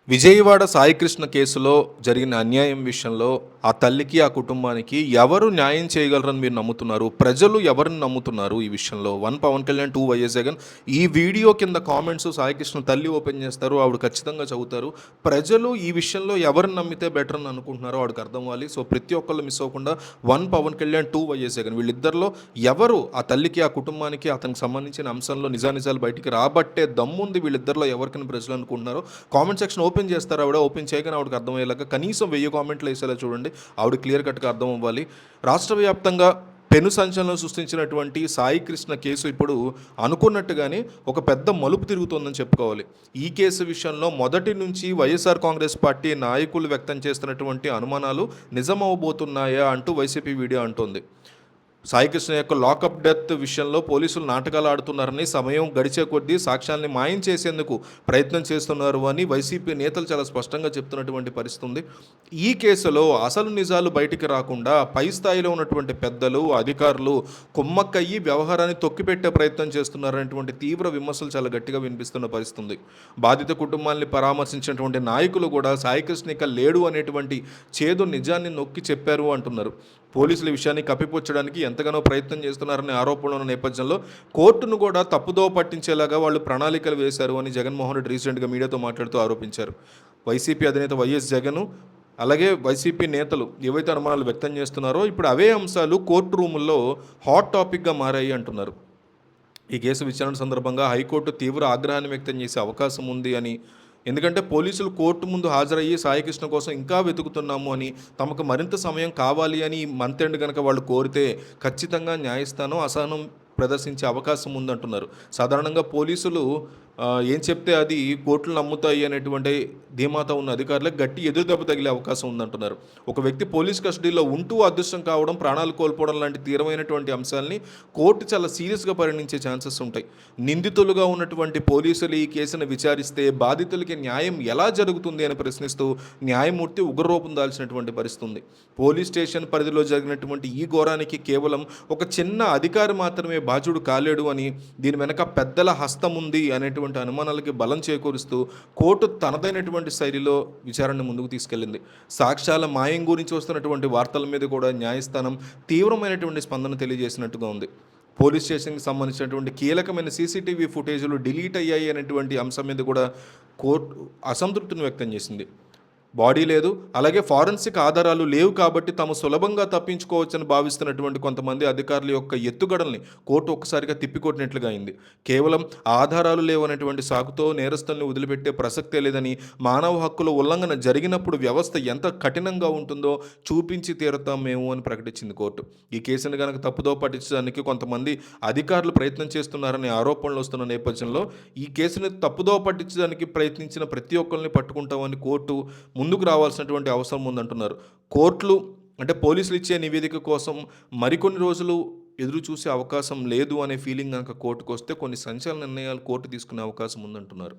విజయవాడ సాయికృష్ణ కేసులో జరిగిన అన్యాయం విషయంలో ఆ తల్లికి, ఆ కుటుంబానికి ఎవరు న్యాయం చేయగలరని మీరు నమ్ముతున్నారు? ప్రజలు ఎవరిని నమ్ముతున్నారు ఈ విషయంలో? 1 పవన్ కళ్యాణ్, 2 వైఎస్ జగన్. ఈ వీడియో కింద కామెంట్స్ సాయికృష్ణ తల్లి ఓపెన్ చేస్తారు. ఆవిడ ఖచ్చితంగా చదువుతారు. ప్రజలు ఈ విషయంలో ఎవరిని నమ్మితే బెటర్ అని అనుకుంటున్నారో ఆవిడకి అర్థం అవ్వాలి. సో ప్రతి ఒక్కళ్ళు మిస్ అవ్వకుండా 1 పవన్ కళ్యాణ్, 2 వైఎస్ జగన్ వీళ్ళిద్దరిలో ఎవరు ఆ తల్లికి, ఆ కుటుంబానికి, అతనికి సంబంధించిన అంశంలో నిజానిజాలు బయటికి రాబట్టే దమ్ముంది వీళ్ళిద్దరిలో ఎవరికైనా ప్రజలు అనుకుంటున్నారో కామెంట్ సెక్షన్ ఓపెన్ చేస్తారు. ఆవిడ ఓపెన్ చేయగానే ఆవిడకి అర్థమయ్యేలాగా కనీసం 1000 కామెంట్లు వేసేలా చూడండి. ఆవిడ క్లియర్ కట్గా అర్థం అవ్వాలి. రాష్ట్ర వ్యాప్తంగా పెను సంచలనం సృష్టించినటువంటి సాయికృష్ణ కేసు ఇప్పుడు అనుకున్నట్టుగానే ఒక పెద్ద మలుపు తిరుగుతోందని చెప్పుకోవాలి. ఈ కేసు విషయంలో మొదటి నుంచి వైఎస్ఆర్ కాంగ్రెస్ పార్టీ నాయకులు వ్యక్తం చేస్తున్నటువంటి అనుమానాలు నిజమవబోతున్నాయా అంటూ వైసీపీ వీడియో అంటోంది. సాయికృష్ణ యొక్క లాకప్ డెత్ విషయంలో పోలీసులు నాటకాలు ఆడుతున్నారని, సమయం గడిచే కొద్దీ సాక్ష్యాల్ని మాయం చేసేందుకు ప్రయత్నం చేస్తున్నారు అని వైసీపీ నేతలు చాలా స్పష్టంగా చెప్తున్నటువంటి పరిస్థితి ఉంది. ఈ కేసులో అసలు నిజాలు బయటికి రాకుండా పై స్థాయిలో ఉన్నటువంటి పెద్దలు, అధికారులు కుమ్మక్కయ్యి వ్యవహారాన్ని తొక్కిపెట్టే ప్రయత్నం చేస్తున్నారనేటువంటి తీవ్ర విమర్శలు చాలా గట్టిగా వినిపిస్తున్న పరిస్థితి ఉంది. బాధిత కుటుంబాన్ని పరామర్శించినటువంటి నాయకులు కూడా సాయికృష్ణ ఇక లేడు అనేటువంటి చేదు నిజాన్ని నొక్కి చెప్పారు అంటున్నారు. పోలీసుల విషయాన్ని కప్పిపుచ్చడానికి ఎంతగానో ప్రయత్నం చేస్తున్నారనే ఆరోపణలు ఉన్న నేపథ్యంలో కోర్టును కూడా తప్పుదో పట్టించేలాగా వాళ్ళు ప్రణాళికలు వేశారు అని జగన్మోహన్ రెడ్డి రీసెంట్గా మీడియాతో మాట్లాడుతూ ఆరోపించారు. వైసీపీ అధినేత వైఎస్ జగన్ అలాగే వైసీపీ నేతలు ఏవైతే అనుమానాలు వ్యక్తం చేస్తున్నారో ఇప్పుడు అవే అంశాలు కోర్టు రూముల్లో హాట్ టాపిక్గా మారాయి అంటున్నారు. ఈ కేసు విచారణ సందర్భంగా హైకోర్టు తీవ్ర ఆగ్రహాన్ని వ్యక్తం చేసే అవకాశం ఉంది అని, ఎందుకంటే పోలీసులు కోర్టు ముందు హాజరయ్యి సాయికృష్ణ కోసం ఇంకా వెతుకుతున్నాము అని, తమకు మరింత సమయం కావాలి అని మంత్ ఎండ్ కనుక వాళ్ళు కోరితే ఖచ్చితంగా న్యాయస్థానం అసహనం ప్రదర్శించే అవకాశం ఉందంటున్నారు. సాధారణంగా పోలీసులు ఏం చెప్తే అది కోర్టులు నమ్ముతాయి అనేటువంటి ధీమాతో ఉన్న అధికారులకు గట్టి ఎదురుదెబ్బ తగిలే అవకాశం ఉందంటున్నారు. ఒక వ్యక్తి పోలీస్ కస్టడీలో ఉంటూ అదృష్టం కావడం, ప్రాణాలు కోల్పోవడం లాంటి తీవ్రమైనటువంటి అంశాలని కోర్టు చాలా సీరియస్గా పరిగణించే ఛాన్సెస్ ఉంటాయి. నిందితులుగా ఉన్నటువంటి పోలీసులు ఈ కేసును విచారిస్తే బాధితులకి న్యాయం ఎలా జరుగుతుంది అని ప్రశ్నిస్తూ న్యాయమూర్తి ఉగ్రరూపం దాల్చినటువంటి పరిస్థితి ఉంది. పోలీస్ స్టేషన్ పరిధిలో జరిగినటువంటి ఈ ఘోరానికి కేవలం ఒక చిన్న అధికారి మాత్రమే బాధ్యుడు కాలేడు అని, దీని వెనక పెద్దల హస్తం ఉంది అనేటువంటి అనుమానాలకి బలం చేకూరుస్తూ కోర్టు తనదైనటువంటి శైలిలో విచారణను ముందుకు తీసుకెళ్లింది. సాక్ష్యాల మాయం గురించి వస్తున్నటువంటి వార్తల మీద కూడా న్యాయస్థానం తీవ్రమైనటువంటి స్పందన తెలియజేసినట్టుగా ఉంది. పోలీస్ స్టేషన్కి సంబంధించినటువంటి కీలకమైన సీసీటీవీ ఫుటేజీలు డిలీట్ అయ్యాయి అనేటువంటి అంశం మీద కూడా కోర్టు అసంతృప్తిని వ్యక్తం చేసింది. బాడీ లేదు, అలాగే ఫారెన్సిక్ ఆధారాలు లేవు కాబట్టి తాము సులభంగా తప్పించుకోవచ్చని భావిస్తున్నటువంటి కొంతమంది అధికారుల యొక్క ఎత్తుగడల్ని కోర్టు ఒక్కసారిగా తిప్పికొట్టినట్లుగా అయింది. కేవలం ఆధారాలు లేవనేటువంటి సాకుతో నేరస్తుల్ని వదిలిపెట్టే ప్రసక్తే లేదని, మానవ హక్కుల ఉల్లంఘన జరిగినప్పుడు వ్యవస్థ ఎంత కఠినంగా ఉంటుందో చూపించి తీరుతాం మేము అని ప్రకటించింది కోర్టు. ఈ కేసును కనుక తప్పుదో పట్టించడానికి కొంతమంది అధికారులు ప్రయత్నం చేస్తున్నారనే ఆరోపణలు వస్తున్న నేపథ్యంలో ఈ కేసుని తప్పుదో పట్టించడానికి ప్రయత్నించిన ప్రతి ఒక్కరిని పట్టుకుంటామని కోర్టు ముందుకు రావాల్సినటువంటి అవసరం ఉందంటున్నారు. కోర్టులు అంటే పోలీసులు ఇచ్చే నివేదిక కోసం మరికొన్ని రోజులు ఎదురు చూసే అవకాశం లేదు అనే ఫీలింగ్ కనుక కోర్టుకు వస్తే కొన్ని సంచలన నిర్ణయాలు కోర్టు తీసుకునే అవకాశం ఉందంటున్నారు.